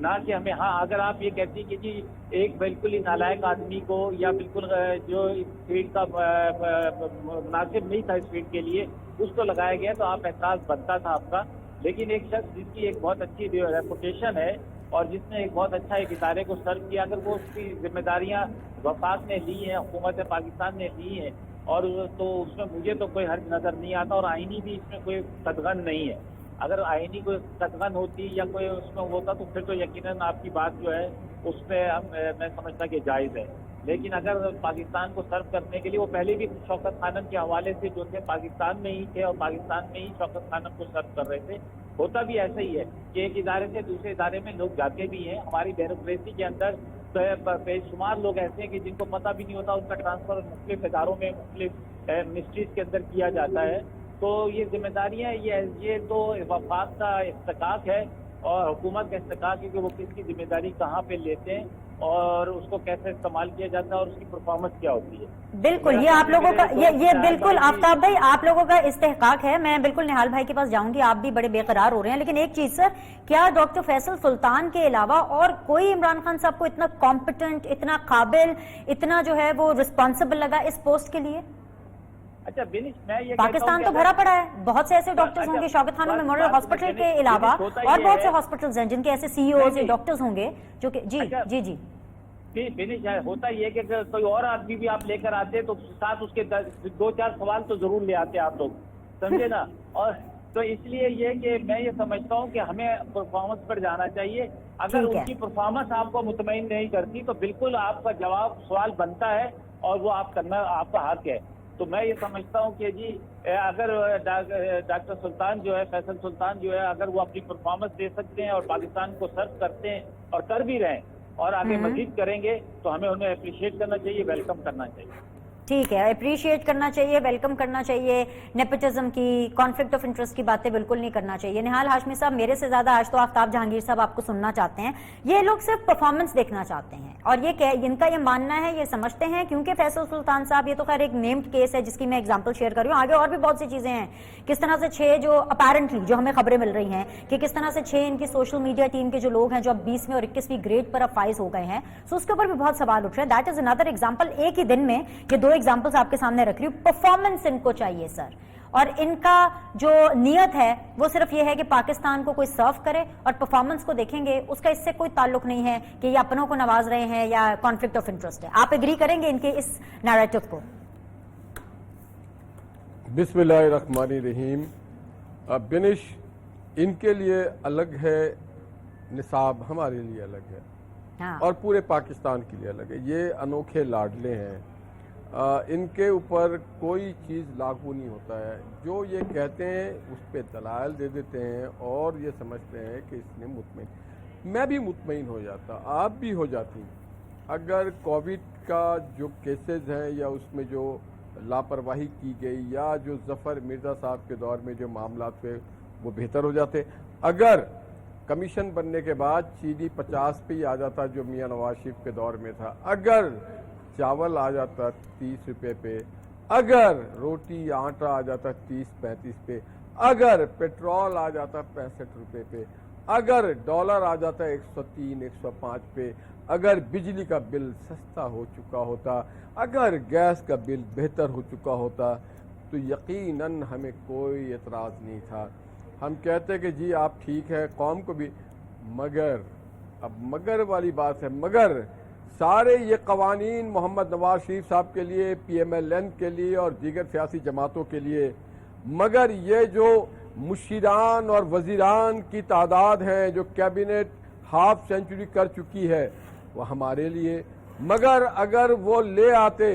نہ کہ ہمیں. ہاں اگر آپ یہ کہتی کہ جی ایک بالکل ہی نالائق آدمی کو یا بالکل جو اس فیلڈ کا مناسب نہیں تھا اس فیلڈ کے لیے اس کو لگایا گیا تو آپ اعتراض بنتا تھا آپ کا. لیکن ایک شخص جس کی ایک بہت اچھی ریپوٹیشن ہے اور جس نے ایک بہت اچھا ایک ادارے کو سرو کیا, اگر وہ اس کی ذمہ داریاں وفاق نے لی ہیں, حکومت پاکستان نے لی ہیں, اور تو اس میں مجھے تو کوئی حرج نظر نہیں آتا, اور آئینی بھی اس میں کوئی قدغن نہیں ہے. اگر آئینی کوئی قدغن ہوتی یا کوئی اس میں ہوتا تو پھر تو یقیناً آپ کی بات جو ہے اس پہ میں سمجھتا کہ جائز ہے. لیکن اگر پاکستان کو سرو کرنے کے لیے وہ پہلے بھی شوکت خانم کے حوالے سے جو تھے پاکستان میں ہی تھے اور پاکستان میں ہی شوکت خانم کو سرو کر رہے تھے. ہوتا بھی ایسا ہی ہے کہ ایک ادارے سے دوسرے ادارے میں لوگ جاتے بھی ہیں. ہماری بیوروکریسی کے اندر بے شمار لوگ ایسے ہیں کہ جن کو پتہ بھی نہیں ہوتا, ان کا ٹرانسفر مختلف اداروں میں مختلف منسٹریز کے اندر کیا جاتا ہے. تو یہ ذمہ داریاں یہ تو وفاق کا استحقاق ہے اور حکومت کا استحقاق ہے کہ وہ کس کی ذمہ داری کہاں پہ لیتے ہیں اور اس کو کیسے استعمال کیا جاتا ہے اور اس کی پرفارمنس کیا ہوتی ہے. بالکل, یہ آپ لوگوں کا یہ بالکل آفتاب بھائی آپ لوگوں کا استحقاق ہے. میں بالکل نہال بھائی کے پاس جاؤں گی, آپ بھی بڑے بے قرار ہو رہے ہیں. لیکن ایک چیز سر, کیا ڈاکٹر فیصل سلطان کے علاوہ اور کوئی عمران خان صاحب کو اتنا کمپیٹنٹ, اتنا قابل, اتنا جو ہے وہ رسپانسبل لگا اس پوسٹ کے لیے؟ اچھا بینش, میں یہ پاکستان تو بھرا پڑا ہے, بہت سے ایسے ڈاکٹرز ہوں گے شوکت خانم میموریل ہاسپٹل کے علاوہ, اور بہت سے ہاسپٹلز ہیں جن کے ایسے سی اوز ڈاکٹرز ہوں گے جو کہ جی جی جی بینش ہوتا یہ کہ کوئی اور آدمی بھی آپ لے کر آتے تو ساتھ اس کے 2-4 سوال تو ضرور لے آتے آپ لوگ, سمجھے نا. اور تو اس لیے یہ کہ میں یہ سمجھتا ہوں کہ ہمیں پرفارمنس پر جانا چاہیے. اگر ان کی پرفارمنس آپ کو مطمئن نہیں کرتی تو بالکل آپ کا جواب سوال بنتا ہے اور وہ آپ کرنا آپ کا حق ہے. تو میں یہ سمجھتا ہوں کہ جی اگر ڈاکٹر سلطان جو ہے, فیصل سلطان جو ہے, اگر وہ اپنی پرفارمنس دے سکتے ہیں اور پاکستان کو سرو کرتے ہیں اور کر بھی رہے ہیں اور آگے مزید کریں گے تو ہمیں انہیں اپریشیٹ کرنا چاہیے, ویلکم کرنا چاہیے. ٹھیک ہے, اپریشیٹ کرنا چاہیے, ویلکم کرنا چاہیے. نیپوٹزم کی, کانفلکٹ آف انٹرسٹ کی باتیں بالکل نہیں کرنا چاہیے. نہال ہاشمی صاحب میرے سے زیادہ آج تو آفتاب جہانگیر صاحب آپ کو سننا چاہتے ہیں. یہ لوگ صرف پرفارمنس دیکھنا چاہتے ہیں اور یہ ان کا یہ ماننا ہے, یہ سمجھتے ہیں کیونکہ فیصل سلطان صاحب, یہ تو خیر ایک نیمڈ کیس ہے جس کی میں اگزامپل شیئر کر رہی ہوں, آگے اور بھی بہت سی چیزیں ہیں. کس طرح سے 6 جو اپیرنٹلی جو ہمیں خبریں مل رہی ہیں کہ کس طرح سے 6 ان کی سوشل میڈیا ٹیم کے جو لوگ ہیں جو اب 20ویں اور 21ویں گریڈ پر اب فائز ہو گئے ہیں, سو اس کے اوپر بھی بہت سوال اٹھ رہے ہیں. That is another example. ایک ہی دن میں یہ 2 ایگزامپلس آپ کے سامنے رکھ رہی ہوں. پرفارمنس ان کو چاہیے سر, اور ان کا جو نیت ہے وہ صرف یہ ہے کہ پاکستان کو کوئی سرو کرے, اور پرفارمنس کو دیکھیں گے اس کا اس سے کوئی تعلق نہیں ہے کہ یہ اپنوں کو نواز رہے ہیں یا کانفلکٹ آف انٹرسٹ ہے. آپ ایگری کریں گے ان کے اس نیریٹو کو؟ بسم اللہ الرحمن الرحیم. بینش, ان کے لیے الگ ہے نصاب, ہمارے لیے الگ ہے, اور پورے پاکستان کے لیے الگ ہے. یہ انوکھے لاڈلے ہیں, ان کے اوپر کوئی چیز لاگو نہیں ہوتا ہے. جو یہ کہتے ہیں اس پہ دلائل دے دیتے ہیں اور یہ سمجھتے ہیں کہ اس نے مطمئن. میں بھی مطمئن ہو جاتا, آپ بھی ہو جاتی. اگر کووڈ کا جو کیسز ہیں یا اس میں جو لاپرواہی کی گئی یا جو ظفر مرزا صاحب کے دور میں جو معاملات پہ وہ بہتر ہو جاتے. اگر کمیشن بننے کے بعد چینی 50 پہ ہی آ جاتا جو میاں نواز شریف کے دور میں تھا, اگر چاول آ جاتا 30 روپے پہ, اگر روٹی آٹا آ جاتا 30-35 پہ, اگر پیٹرول آ جاتا 65 روپے پہ, اگر ڈالر آ جاتا 103-105 پہ, اگر بجلی کا بل سستا ہو چکا ہوتا, اگر گیس کا بل بہتر ہو چکا ہوتا, تو یقیناً ہمیں کوئی اعتراض نہیں تھا. ہم کہتے کہ جی آپ ٹھیک ہے, قوم کو بھی, مگر اب مگر والی بات ہے. مگر سارے یہ قوانین محمد نواز شریف صاحب کے لیے, PMLN کے لیے اور دیگر سیاسی جماعتوں کے لیے, مگر یہ جو مشیران اور وزیران کی تعداد ہیں جو کیبنٹ ہاف سینچری کر چکی ہے, وہ ہمارے لیے. مگر اگر وہ لے آتے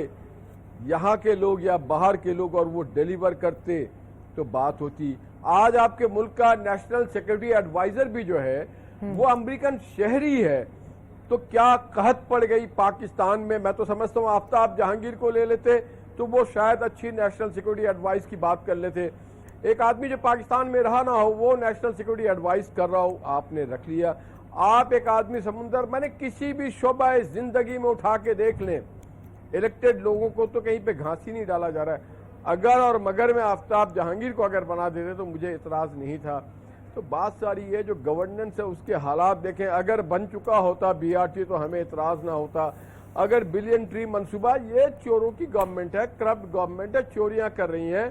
یہاں کے لوگ یا باہر کے لوگ اور وہ ڈیلیور کرتے تو بات ہوتی. آج آپ کے ملک کا نیشنل سیکورٹی ایڈوائزر بھی جو ہے وہ امریکن شہری ہے, تو کیا قحط پڑ گئی پاکستان میں. میں تو سمجھتا ہوں آفتاب جہانگیر کو لے لیتے تو وہ شاید اچھی نیشنل سیکورٹی ایڈوائز کی بات کر لیتے. ایک آدمی جو پاکستان میں رہا نہ ہو وہ نیشنل سیکورٹی ایڈوائز کر رہا ہو, آپ نے رکھ لیا. آپ ایک آدمی سمندر, میں نے کسی بھی شعبہ زندگی میں اٹھا کے دیکھ لیں, الیکٹڈ لوگوں کو تو کہیں پہ گھاس ہی نہیں ڈالا جا رہا ہے. اگر اور مگر میں آفتاب جہانگیر کو اگر بنا دیتے تو مجھے اعتراض نہیں تھا. تو بات ساری یہ جو گورننس ہے اس کے حالات دیکھیں. اگر بن چکا ہوتا بی آر ٹی تو ہمیں اعتراض نہ ہوتا. اگر بلین ٹری منصوبہ, یہ چوروں کی گورنمنٹ ہے, کرپٹ گورنمنٹ ہے, چوریاں کر رہی ہیں.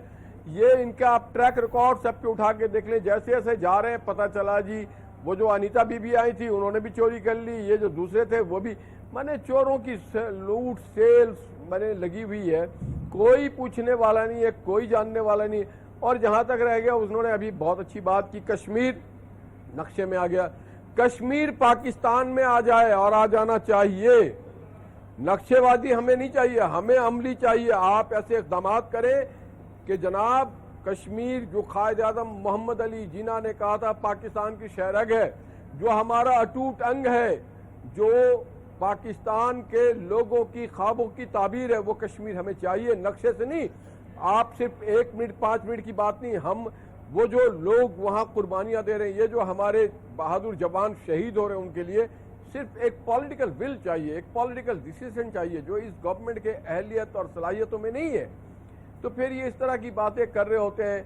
یہ ان کا آپ ٹریک ریکارڈ سب پہ اٹھا کے دیکھ لیں. جیسے جیسے جا رہے ہیں پتہ چلا جی وہ جو انیتا بی بی آئی تھی انہوں نے بھی چوری کر لی, یہ جو دوسرے تھے وہ بھی. مانے چوروں کی لوٹ سیلز مانے لگی ہوئی ہے, کوئی پوچھنے والا نہیں ہے, کوئی جاننے والا نہیں. اور جہاں تک رہ گیا انہوں نے ابھی بہت اچھی بات کی, کشمیر نقشے میں آ گیا. کشمیر پاکستان میں آ جائے اور آ جانا چاہیے. نقشے وادی ہمیں نہیں چاہیے, ہمیں عملی چاہیے. آپ ایسے اقدامات کریں کہ جناب کشمیر جو قائد اعظم محمد علی جناح نے کہا تھا پاکستان کی شہرگ ہے, جو ہمارا اٹوٹ انگ ہے, جو پاکستان کے لوگوں کی خوابوں کی تعبیر ہے, وہ کشمیر ہمیں چاہیے. نقشے سے نہیں, آپ صرف 1 منٹ 5 منٹ کی بات نہیں, ہم وہ جو لوگ وہاں قربانیاں دے رہے ہیں, یہ جو ہمارے بہادر جوان شہید ہو رہے ہیں, ان کے لیے صرف ایک پولیٹیکل ول چاہیے, ایک پولیٹیکل ڈیسیژن چاہیے, جو اس گورنمنٹ کے اہلیت اور صلاحیتوں میں نہیں ہے. تو پھر یہ اس طرح کی باتیں کر رہے ہوتے ہیں.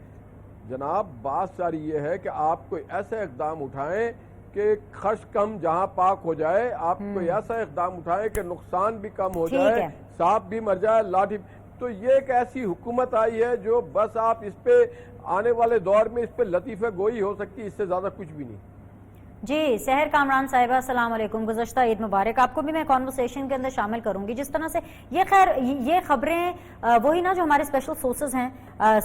جناب بات ساری یہ ہے کہ آپ کوئی ایسا اقدام اٹھائیں کہ خرچ کم جہاں پاک ہو جائے. آپ کوئی ایسا اقدام اٹھائیں کہ نقصان بھی کم ہو جائے, سانپ بھی مر جائے, لاٹھی. تو یہ ایک ایسی حکومت آئی ہے جو بس آپ اس پہ آنے والے دور میں اس پہ لطیفہ گوئی ہو سکتی, اس سے زیادہ کچھ بھی نہیں. جی سحر کامران صاحبہ السلام علیکم, گزشتہ عید مبارک. آپ کو بھی میں کانورسیشن کے اندر شامل کروں گی. جس طرح سے یہ خیر یہ خبریں وہی نا جو ہمارے اسپیشل سورسز ہیں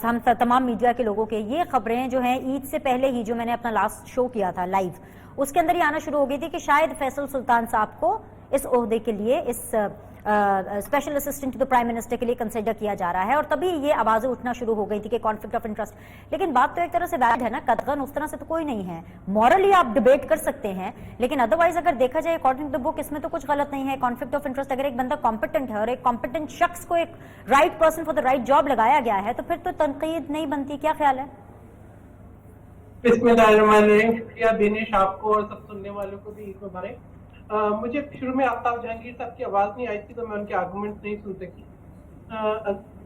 ہم تمام میڈیا کے لوگوں کے, یہ خبریں جو ہیں عید سے پہلے ہی جو میں نے اپنا لاسٹ شو کیا تھا لائیو, اس کے اندر یہ آنا شروع ہو گئی تھی کہ شاید فیصل سلطان صاحب کو اس عہدے کے لیے, اس special assistant to the prime minister کے لیے کنسیڈر کیا جا رہا ہے. اور تبھی یہ آوازیں اٹھنا شروع ہو گئی تھی کہ کانفلکٹ آف انٹرسٹ. لیکن بات تو ایک طرح سے ویلڈ ہے نا, قطعاً اس طرح سے تو کوئی نہیں ہے. مورلی آپ ڈیبیٹ کر سکتے ہیں, لیکن ادروائز اگر دیکھا جائے اکارڈنگ ٹو دی بک اس میں تو کچھ غلط نہیں ہے. کانفلکٹ آف انٹرسٹ اگر ایک بندہ کمپیٹنٹ ہے اور ایک کمپیٹنٹ شخص کو ایک right person for the right job لگایا گیا ہے, تو پھر تو تنقید نہیں بنتی. کیا خیال ہے؟ بسم اللہ الرحمن الرحیم. شکریہ دینش آپ کو اور سب سننے والوں کو بھی عید مبارک. مجھے شروع میں آفتاب جہانگیر صاحب کی آواز نہیں آئی تھی تو میں ان کے آرگومنٹ نہیں سن سکی.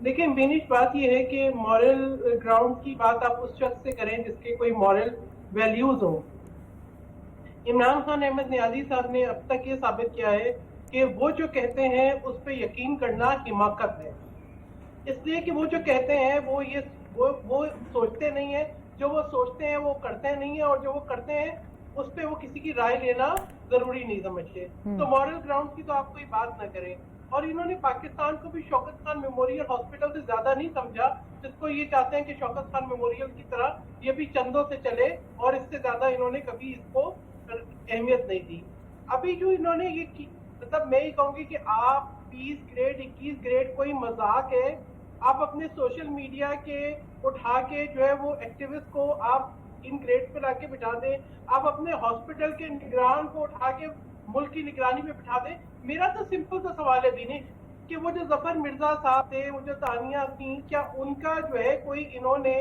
لیکن بینش بات یہ ہے کہ مورل گراؤنڈ کی بات آپ اس شخص سے کریں جس کے کوئی مورل ویلیوز ہوں. عمران خان احمد نیازی صاحب نے اب تک یہ ثابت کیا ہے کہ وہ جو کہتے ہیں اس پہ یقین کرنا حماقت ہے. اس لیے کہ وہ جو کہتے ہیں وہ سوچتے نہیں ہیں, جو وہ سوچتے ہیں وہ کرتے نہیں ہیں, اور جو وہ کرتے ہیں اس پہ وہ کسی کی رائے لینا ضروری نہیں سمجھتے. تو مورل گراؤنڈ کی تو آپ کوئی بات نہ کریں. اور انہوں نے پاکستان کو بھی شوکت خان میموریل ہاسپٹل سے زیادہ نہیں سمجھا, جس کو یہ چاہتے ہیں کہ شوکت خان میموریل کی طرح یہ بھی چندوں سے چلے, اور اس سے زیادہ انہوں نے کبھی اس کو اہمیت نہیں دی. ابھی جو انہوں نے یہ مطلب میں یہ کہوں گی کہ آپ 20 گریڈ 21 گریڈ کوئی مذاق ہے. آپ اپنے سوشل میڈیا کے اٹھا کے جو ہے وہ ایکٹیوسٹ کو آپ ان گریڈ پہ لا کے بٹھا دیں, آپ اپنے ہاسپٹل کے نگران کو اٹھا کے ملک کی نگرانی پہ بٹھا دیں. میرا تو سمپل سا سوال ہے دینش کہ وہ جو ظفر مرزا صاحب تھے, وہ جو تانیہ تھیں, کیا ان کا جو ہے کوئی انہوں نے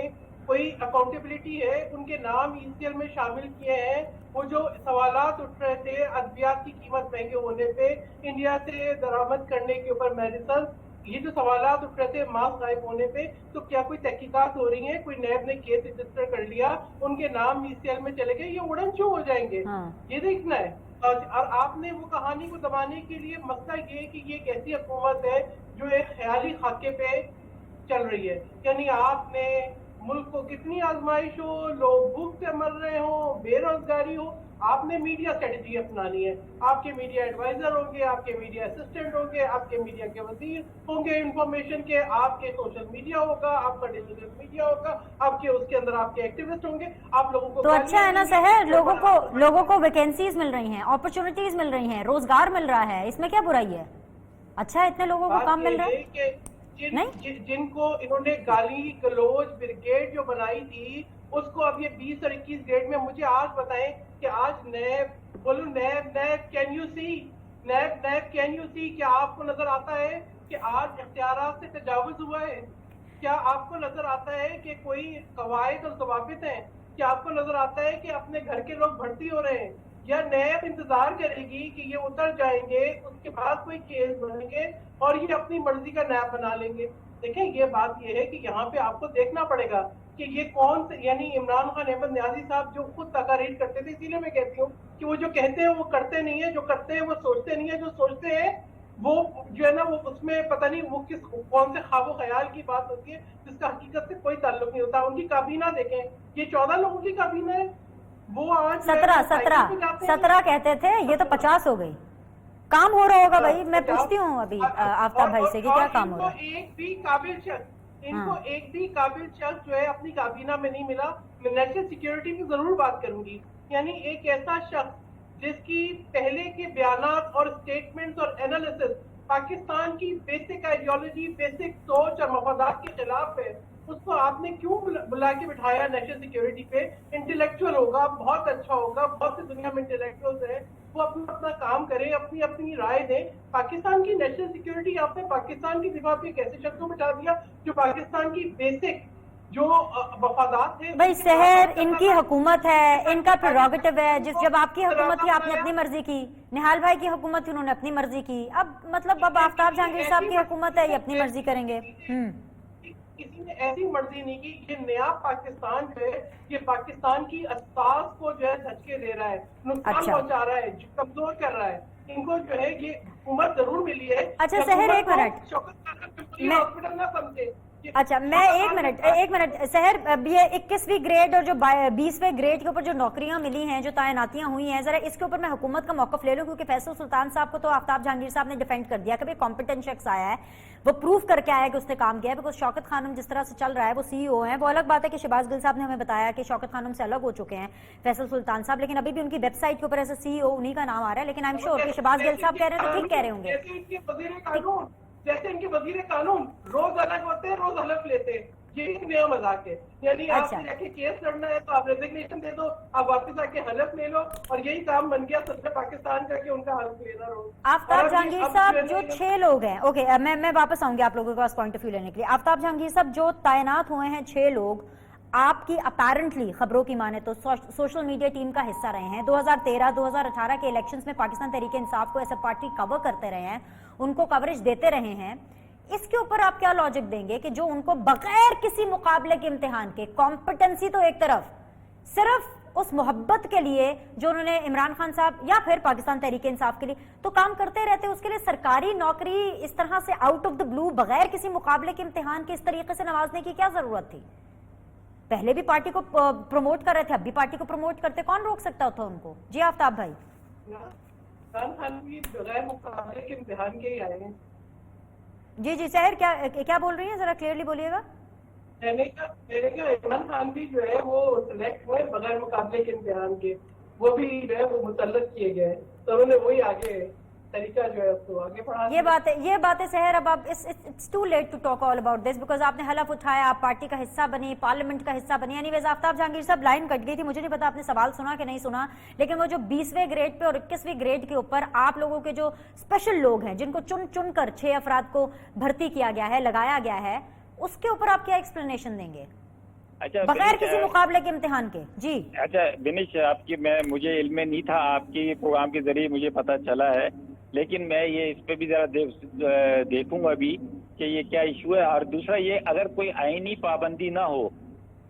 کوئی اکاؤنٹیبلٹی ہے؟ ان کے نام ای سی ایل میں شامل کیے ہیں. وہ جو سوالات اٹھ رہے تھے ادویات کی قیمت مہنگے ہونے پہ, انڈیا سے درآمد کرنے کے اوپر میڈیسن, یہ جو سوالات اٹھ رہے تھے ماسک غائب ہونے پہ, تو کیا کوئی تحقیقات ہو رہی ہیں؟ کوئی نیب نے کیس رجسٹر کر لیا, ان کے نام ای سی ایل میں چلے گئے, یہ اڑن چھو ہو جائیں گے. یہ دیکھنا ہے. اور آپ نے وہ کہانی کو دبانے کے لیے مسئلہ یہ کہ یہ ایک ایسی حکومت ہے جو ایک خیالی خاکے پہ چل رہی ہے. یعنی آپ نے ملک کو کتنی آزمائش ہو, لوگ بھوک سے مر رہے ہوں, بے روزگاری ہو, آپ نے میڈیا اسٹریٹجی اپنانی ہے. آپ کے میڈیا ایڈوائزر ہوں گے, آپ کے میڈیا اسسٹنٹ ہوں گے, آپ کے میڈیا کے وزیر ہوں گے انفارمیشن کے, آپ کے سوشل میڈیا ہوگا, آپ کا ڈیجیٹل میڈیا ہوگا, آپ کے اس کے اندر آپ کے ایکٹیوسٹ ہوں گے. آپ لوگوں کو تو اچھا ہے نا سحر, لوگوں کو ویکینسیز مل رہی ہیں, اپرچونٹیز مل رہی ہیں, روزگار مل رہا ہے, اس میں کیا برائی ہے؟ اچھا ہے اتنے لوگوں کو کام مل رہا ہے. جن کو انہوں نے گالی گلوچ بریگیڈ جو بنائی تھی, اس کو اب یہ 20 اور 21 گریڈ میں, مجھے آج بتائیں کہ آج نیب بولو, نیب کین یو سی, کیا آپ کو نظر آتا ہے کہ آج اختیارات سے تجاوز ہوا ہے؟ کیا آپ کو نظر آتا ہے کہ کوئی قواعد اور ضوابط ہیں؟ کیا آپ کو نظر آتا ہے کہ اپنے گھر کے لوگ بھرتی ہو رہے ہیں؟ یا نیب انتظار کرے گی کہ یہ اتر جائیں گے, اس کے بعد کوئی کیس بنیں گے اور یہ اپنی مرضی کا نیب بنا لیں گے؟ دیکھیں یہ بات یہ ہے کہ یہاں پہ آپ کو دیکھنا پڑے گا کہ یہ کون سے، یعنی عمران خان احمد نیازی صاحب جو خود تقاریر کرتے تھے، اسی لیے میں کہتی ہوں کہ وہ جو کہتے ہیں وہ کرتے نہیں ہیں، جو کرتے ہیں وہ سوچتے نہیں ہیں، جو سوچتے ہیں وہ جو ہے نا وہ اس میں پتہ نہیں وہ کون سے خواب و خیال کی بات ہوتی ہے جس کا حقیقت سے کوئی تعلق نہیں ہوتا. ان کی کابینہ دیکھیں، یہ 14 لوگوں کی کابینہ ہے، وہ آج 17 کہتے تھے، یہ تو 50 ہو گئی. کام ہو رہا ہوگا بھائی، میں پوچھتی ہوں ابھی آفتاب بھائی سے کہ کیا کام ہو رہا ہے. ایک بھی قابل شخص، ان کو ایک بھی قابل شخص جو ہے اپنی کابینہ میں نہیں ملا. میں نیشنل سیکیورٹی کی ضرور بات کروں گی، یعنی ایک ایسا شخص جس کی پہلے کے بیانات اور سٹیٹمنٹس اور انالیسس پاکستان کی بیسک آئیڈیالوجی، بیسک سوچ اور مفادات کے خلاف ہے، اس کو آپ نے کیوں بلا کے بٹھایا نیشنل سیکیورٹی پہ؟ انٹلیکچوئل ہوگا، بہت اچھا ہوگا، بہت سی دنیا میں انٹلیکچوئلز ہیں، وہ اپنا کام کریں، اپنی رائے دیں. پاکستان کی نیشنل سیکیورٹی آپ نے پاکستان کی دفاع پہ کیسے شخص کو بٹھا دیا جو پاکستان کی بیسک جو مفادات ہیں؟ بھائی سحر ان کی حکومت ہے، ان کا پریروگیٹو ہے. جب آپ کی حکومت تھی آپ نے اپنی مرضی کی، نہال بھائی کی حکومت تھی انہوں نے اپنی مرضی کی. اب مطلب اب آفتاب جہانگیر صاحب کی حکومت ہے، یہ اپنی مرضی کریں گے. کسی نے ایسی مرضی نہیں کی. یہ نیا پاکستان جو ہے یہ پاکستان کی اساس کو جو ہے دھچکے دے رہا ہے، نقصان پہنچا رہا ہے، کمزور کر رہا ہے. ان کو جو ہے یہ حکومت ضرور ملی ہے. اچھا سحر ایک منٹ، ہاسپٹل نہ سمجھے. اچھا میں ایک منٹ سحر، یہ 21ویں گریڈ اور جو 20ویں گریڈ کے اوپر جو نوکریاں ملی ہیں، جو تعیناتیاں ہوئی ہیں، ذرا اس کے اوپر میں حکومت کا موقف لے لوں، کیونکہ فیصل سلطان صاحب کو تو آفتاب جہانگیر صاحب نے ڈیفینڈ کر دیا کہ بھائی کمپیٹنٹ شخص آیا ہے، وہ پروف کر کے آیا کہ اس نے کام کیا ہے. بیکاز شوکت خانم جس طرح سے چل رہا ہے وہ سی ای او ہیں. وہ الگ بات ہے کہ شہباز گل صاحب نے ہمیں بتایا کہ شوکت خانم سے الگ ہو چکے ہیں فیصل سلطان صاحب، لیکن ابھی بھی ان کی ویب سائٹ کے اوپر ایسے سی ای او انہی کا نام آ رہا ہے. لیکن آئی ایم شیور کہ شہباز گل صاحب کہہ رہے ہیں تو ٹھیک کہہ رہے ہوں گے. جیسے ان کے وزیر قانون روز الگ ہوتے ہیں، روز حلف لیتے ہیں. یہ ایک نیا مذاق ہے. یعنی آپ نے جا کے کیس لڑنا ہے تو آپ ریزگنیشن دے دو، آپ واپس آ کے حلف لے لو، اور یہی کام بن گیا صدر پاکستان کا کہ ان کا حلف لینا رہو. آفتاب جہانگیر صاحب جو 6 لوگ ہیں، اوکے میں واپس آؤں گی آپ لوگوں کے پاس پوائنٹ آف ویو لینے کے لیے. آفتاب جہانگیر صاحب جو تعینات ہوئے ہیں 6 لوگ، آپ کی اپیرنٹلی خبروں کی مانے تو سوشل میڈیا ٹیم کا حصہ رہے ہیں. 2013-2018 کے الیکشنز میں پاکستان تحریک انصاف کو ایز اے پارٹی کور کرتے رہے ہیں، ان کو کوریج دیتے رہے ہیں. اس کے اوپر آپ کیا لاجک دیں گے کہ جو ان کو بغیر کسی مقابلے کے امتحان کے، کمپٹنسی تو ایک طرف، صرف اس محبت کے لیے جو انہوں نے عمران خان صاحب یا پھر پاکستان تحریک انصاف کے لیے تو کام کرتے رہتے، اس کے لیے سرکاری نوکری اس طرح سے آؤٹ آف دا بلو بغیر کسی مقابلے کے امتحان کے اس طریقے سے نوازنے کی کیا ضرورت تھی؟ پہلے بھی پارٹی کو پروموٹ کر رہے تھے، اب بھی پارٹی کو پروموٹ کرتے، کون روک سکتا تھا ان کو؟ جی آفتاب بھائی. عمران خان بھی بغیر مقابلے کے امتحان کے ہی آئے ہیں. جی سحر کیا بول رہی ہیں؟ ذرا کلیئرلی بولیے گا. عمران خان بھی جو ہے وہ سلیکٹ ہوئے بغیر مقابلے کے امتحان کے، وہ بھی جو ہے وہ مسلط کیے گئے، تو انہوں نے وہی آگے طریقہ جو ہے اس کو آگے پڑھا. یہ بات ہے سحر. اب it's too late to talk all about this, because آپ نے حلف اٹھایا، آپ پارٹی کا حصہ بنی، پارلیمنٹ کا حصہ بنی. اینی ویز آفتاب جہانگیر صاحب لائن کٹ گئی تھی، مجھے نہیں پتا آپ نے سوال سنا کہ نہیں سنا، لیکن وہ جو 20ویں گریڈ پہ اور 21ویں گریڈ کے اوپر آپ لوگوں کے جو اسپیشل لوگ ہیں جن کو چن کر 6 افراد کو بھرتی کیا گیا ہے، لگایا گیا ہے، اس کے اوپر آپ کیا ایکسپلینیشن دیں گے بغیر کسی مقابلے کے امتحان کے؟ جی اچھا بنش، آپ کی میں مجھے علم نہیں تھا، آپ کی پروگرام کے ذریعے مجھے پتا چلا ہے، لیکن میں یہ اس پہ بھی ذرا دیکھوں گا ابھی کہ یہ کیا ایشو ہے. اور دوسرا یہ اگر کوئی آئینی پابندی نہ ہو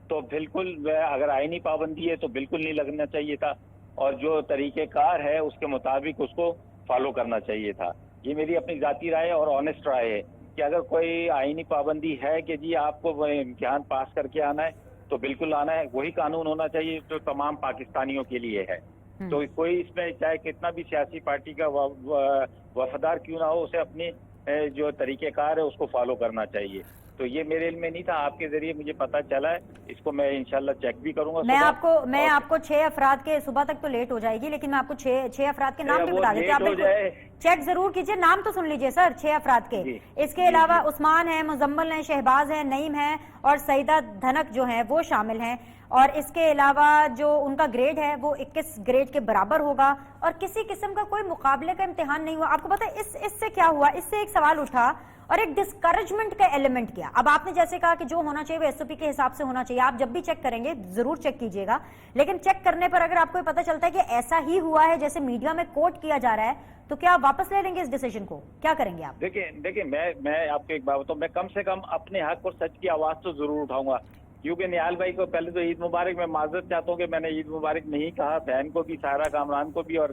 تو بالکل، اگر آئینی پابندی ہے تو بالکل نہیں لگنا چاہیے تھا، اور جو طریقہ کار ہے اس کے مطابق اس کو فالو کرنا چاہیے تھا. یہ میری اپنی ذاتی رائے اور آنےسٹ رائے ہے کہ اگر کوئی آئینی پابندی ہے کہ جی آپ کو امتحان پاس کر کے آنا ہے تو بالکل آنا ہے. وہی قانون ہونا چاہیے جو تمام پاکستانیوں کے لیے ہے. تو کوئی اس میں چاہے کتنا بھی سیاسی پارٹی کا وفادار کیوں نہ ہو، اسے اپنی جو طریقہ کار ہے اس کو فالو کرنا چاہیے. تو یہ میرے علم میں نہیں تھا، آپ کے ذریعے مجھے پتا چلا ہے، اس کو میں انشاءاللہ چیک بھی کروں گا. میں آپ کو 6 افراد کے، صبح تک تو لیٹ ہو جائے گی لیکن میں آپ کو 6 افراد کے نام بھی بتا دیتی ہوں، آپ چیک ضرور کیجئے. نام تو سن لیجئے سر 6 افراد کے. اس کے علاوہ عثمان ہیں، مزمل ہیں، شہباز ہیں، نعیم ہیں اور سعیدہ دھنک جو ہیں وہ شامل ہیں. اور اس کے علاوہ جو ان کا گریڈ ہے وہ 21 گریڈ کے برابر ہوگا اور کسی قسم کا کوئی مقابلے کا امتحان نہیں ہوا. آپ کو پتہ ہے اس سے کیا ہوا؟ اس سے ایک سوال اٹھا اور ایک ڈسکریجمنٹ کا ایلیمنٹ کیا. اب آپ نے جیسے کہا کہ جو ہونا چاہیے وہ ایس او پی کے حساب سے ہونا چاہیے, آپ جب بھی چیک کریں گے ضرور چیک کیجئے گا, لیکن چیک کرنے پر اگر آپ کو پتہ چلتا ہے کہ ایسا ہی ہوا ہے جیسے میڈیا میں کوٹ کیا جا رہا ہے, تو کیا آپ واپس لے لیں گے اس ڈیسیجن کو, کیا کریں گے آپ؟ دیکھیں میں آپ کو ایک بات بتاؤں, میں کم سے کم اپنے حق اور سچ کی آواز تو ضرور اٹھاؤں گا, کیونکہ نہال بھائی کو پہلے تو عید مبارک, میں معذرت چاہتا ہوں کہ میں نے عید مبارک نہیں کہا, بہن کو بھی, سارا کامران کو بھی, اور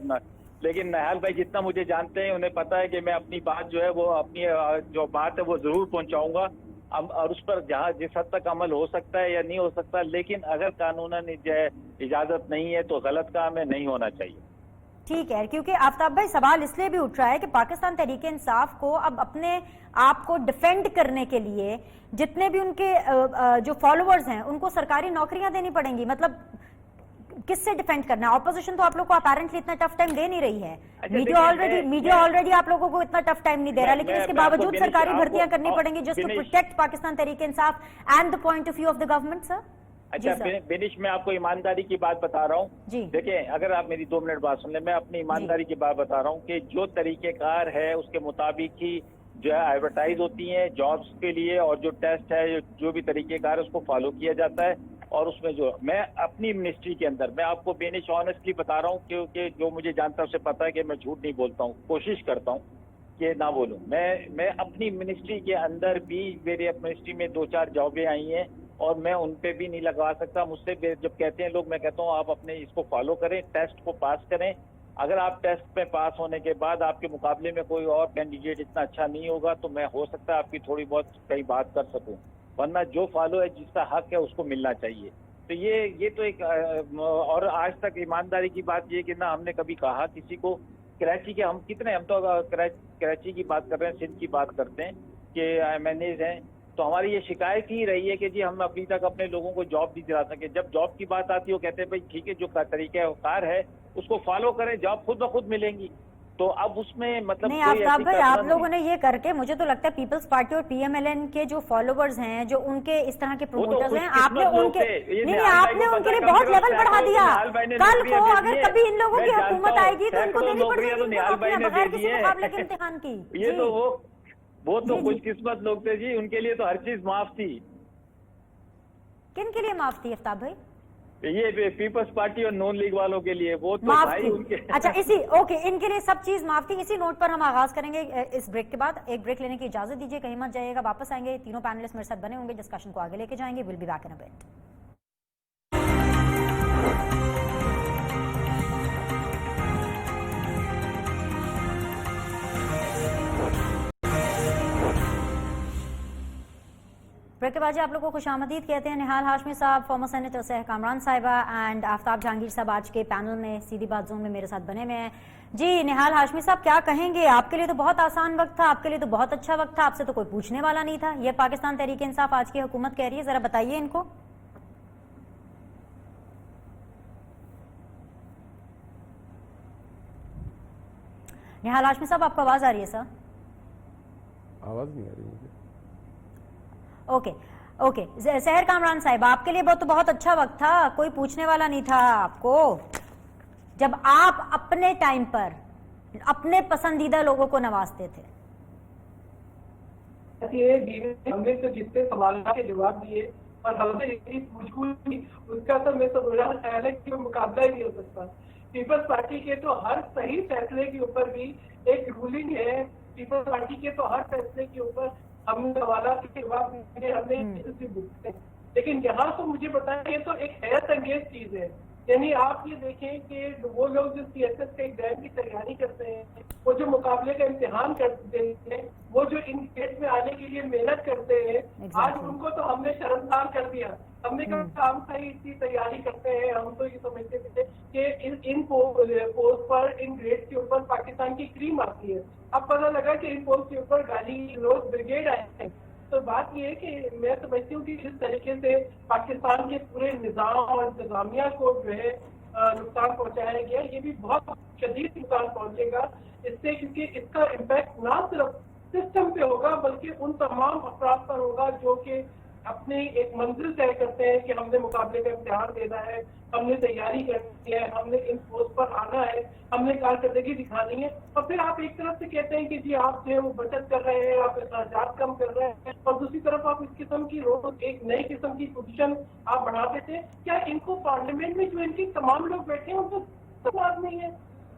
لیکن نہال بھائی جتنا مجھے جانتے ہیں انہیں پتا ہے کہ میں اپنی بات جو ہے وہ اپنی جو بات ہے وہ ضرور پہنچاؤں گا, اور اس پر جہاں جس حد تک عمل ہو سکتا ہے یا نہیں ہو سکتا, لیکن اگر قانوناً اجازت نہیں ہے تو غلط کام ہے, نہیں ہونا چاہیے. ٹھیک ہے, کیونکہ آفتاب بھائی سوال اس لیے بھی اٹھ رہا ہے کہ پاکستان تحریک انصاف کو اب اپنے آپ کو ڈیفینڈ کرنے کے لیے جتنے بھی ان کے جو فالوورز ہیں ان کو سرکاری نوکریاں دینی پڑیں گی. مطلب کس سے ڈیفینڈ کرنا ہے؟ اپوزیشن تو آپ لوگ کو اپیرنٹلی اتنا ٹف ٹائم دے نہیں رہی ہے, میڈیا آلریڈی آپ لوگوں کو اتنا ٹف ٹائم نہیں دے رہا, لیکن اس کے باوجود سرکاری بھرتیاں کرنی پڑیں گی just to protect Pakistan Tehreek Insaf and the point of view of the government. Sir اچھا بینش, میں آپ کو ایمانداری کی بات بتا رہا ہوں. دیکھیں اگر آپ میری 2 منٹ بات سن لیں, میں اپنی ایمانداری کی بات بتا رہا ہوں کہ جو طریقہ کار ہے اس کے مطابق ہی جو ہے ایڈورٹائز ہوتی ہیں جابس کے لیے, اور جو ٹیسٹ ہے جو بھی طریقہ کار ہے اس کو فالو کیا جاتا ہے. اور اس میں جو میں اپنی منسٹری کے اندر, میں آپ کو بینش آنیسٹلی بتا رہا ہوں, کیونکہ جو مجھے جانتا ہے اسے پتا ہے کہ میں جھوٹ نہیں بولتا ہوں, کوشش کرتا ہوں کہ نہ بولوں. میں اپنی منسٹری کے اندر بھی, میرے منسٹری میں 2-4 جابیں آئی ہیں اور میں ان پہ بھی نہیں لگوا سکتا. مجھ سے جب کہتے ہیں لوگ, میں کہتا ہوں آپ اپنے اس کو فالو کریں, ٹیسٹ کو پاس کریں. اگر آپ ٹیسٹ پہ پاس ہونے کے بعد آپ کے مقابلے میں کوئی اور کینڈیڈیٹ اتنا اچھا نہیں ہوگا تو میں ہو سکتا ہے آپ کی تھوڑی بہت کئی بات کر سکوں, ورنہ جو فالو ہے جس کا حق ہے اس کو ملنا چاہیے. تو یہ تو ایک, اور آج تک ایمانداری کی بات یہ کہ نہ ہم نے کبھی کہا کسی کو کراچی کے, ہم تو کراچی کی بات کر رہے ہیں, سندھ کی بات کرتے ہیں کہ ایم این ایز ہیں, تو ہماری یہ شکایت ہی رہی ہے کہ جی ہم ابھی تک اپنے لوگوں کو جاب نہیں دلا سکے. جب جاب کی بات آتی ہے وہ کہتے ہیں بھائی ٹھیک ہے, جو طریقہ کار ہے اس کو فالو کریں, جاب خود بخود ملیں گی. تو اب اس میں مطلب نہیں آفتاب بھائی, آپ لوگوں نے یہ کر کے, مجھے تو لگتا ہے پیپلز پارٹی اور پی ایم ایل این کے جو فالوورز ہیں, جو ان کے اس طرح کے پروموٹرز ہیں, آپ نے ان کے آپ نے ان کے لیے بہت لیول بڑھا دیا. کل کو اگر کبھی ان لوگوں کی حکومت آئے گی تو ان کو دینی پڑے گی بغیر کسی مقابلے کے امتحان کی. یہ تو وہ تو خوش قسمت لوگ تھے جی, ان کے لیے تو ہر چیز معاف تھی. کن کے لیے معاف تھی آفتاب بھائی؟ یہ پیپلز پارٹی اور نون لیگ والوں کے لیے وہ تو بھائی ان کے. اچھا اوکے, ان کے لیے سب چیز معاف تھی. اسی نوٹ پر ہم آغاز کریں گے اس بریک کے بعد. ایک بریک لینے کی اجازت دیجیے, کہیں مت جائیے گا, واپس آئیں گے, تینوں پینلسٹ میرے ساتھ بنے ہوں گے, ڈسکشن کو آگے لے کے جائیں گے. Will be back in a bit. Break کے بعد آپ لوگوں کو خوش آمدید کہتے ہیں. نہال ہاشمی صاحب, فارمر سینیٹر سحر کامران صاحبہ, اینڈ آفتاب جہانگیر صاحب آج کے پینل میں سیدھی بات زون میں میرے ساتھ بنے ہوئے ہیں. جی نہال ہاشمی صاحب, کیا کہیں گے؟ آپ کے لیے تو بہت آسان وقت تھا, آپ کے لیے تو بہت اچھا وقت تھا, آپ سے تو کوئی پوچھنے والا نہیں تھا. یہ پاکستان تحریک انصاف آج کی حکومت کہہ رہی ہے, ذرا بتائیے ان کو. نہال ہاشمی صاحب, آپ کو آواز آ رہی ہے سر؟ آواز نہیں آ رہی مجھے. اوکے سحر کامران صاحب, آپ کے لیے تو بہت اچھا وقت تھا, کوئی پوچھنے والا نہیں تھا آپ کو, جب آپ اپنے ٹائم پر اپنے پسندیدہ لوگوں کو نوازتے تھے. ہم نے تو جتنے سوالات کے جواب دیے اور ہم سے اس کا تو میں تو میرا خیال ہے کہ مقابلہ ہی نہیں ہو سکتا. پیپلز پارٹی کے تو ہر صحیح فیصلے کے اوپر بھی ایک رولنگ ہے, پیپلز پارٹی کے تو ہر فیصلے کے اوپر ہم سوالات کے جواب لیکن یہاں تو مجھے بتائیں, یہ تو ایک حیرت انگیز چیز ہے. یعنی آپ یہ دیکھیں کہ وہ لوگ جو سی ایس ایس کے ایگزام کی تیاری کرتے ہیں, وہ جو مقابلے کا امتحان کرتے ہیں, وہ جو ان گیٹ میں آنے کے لیے محنت کرتے ہیں, آج ان کو تو ہم نے شرمسار کر دیا. ہم نے کہا ہم صحیح اتنی تیاری کرتے ہیں, ہم تو یہ سمجھتے تھے کہ in post per, in grade کے اوپر پاکستان کی کریم آتی ہے. اب پتہ لگا کہ ان پوسٹ کے اوپر گالی روز بریگیڈ آئے ہیں. تو بات یہ ہے کہ میں سمجھتی ہوں کہ اس طریقے سے پاکستان کے پورے نظام اور انتظامیہ کو جو ہے نقصان پہنچایا گیا. یہ بھی بہت شدید نقصان پہنچے گا اس سے, کیونکہ اس کا امپیکٹ نہ صرف سسٹم پہ ہوگا بلکہ ان تمام افراد پر ہوگا جو کہ اپنی ایک منزل طے کرتے ہیں کہ ہم نے مقابلے کا امتحان دینا ہے, ہم نے تیاری کرنی ہے, ہم نے ان پوسٹ پر آنا ہے, ہم نے کارکردگی دکھانی ہے, اور پھر آپ ایک طرف سے کہتے ہیں کہ جی آپ جو ہے وہ بچت کر رہے ہیں, آپ اخراجات کم کر رہے ہیں, اور دوسری طرف آپ اس قسم کی روز ایک نئی قسم کی پوزیشن آپ بڑھا دیتے ہیں. کیا ان کو پارلیمنٹ میں جو ان کے تمام لوگ بیٹھے ہیں ان کو سوال نہیں ہے؟